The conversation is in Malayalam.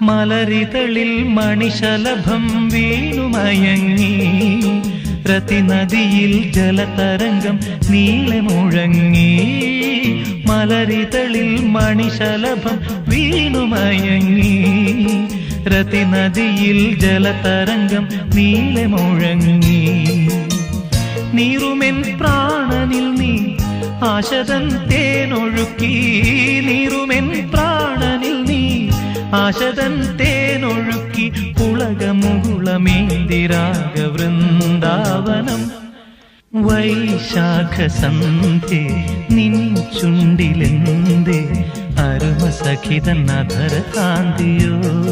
മലരിതളിൽ മണിശലഭം വീണുമയങ്ങി രതിനദിയിൽ ജലതരംഗം നീളെ മുഴങ്ങി. മലരിതളിൽ മണിശലഭം വീണുമയങ്ങി രതിനദിയിൽ ജലതരംഗം നീളെ മുഴങ്ങി. നീറുമെൻ പ്രാണനിൽ നീ ആശതൻ തേനൊഴുക്കി. നീറുമെൻ പ്രാണനിൽ നീ ആശതൻ തേനൊഴുക്കി. പുളകമുകുളമേന്തിരാഗ വൃന്ദാവനം. വൈശാഖ സന്ധ്യേ നിൻ ചുണ്ടിലെന്തേ അരുമ സഖിതൻ അധര കാന്തിയോ.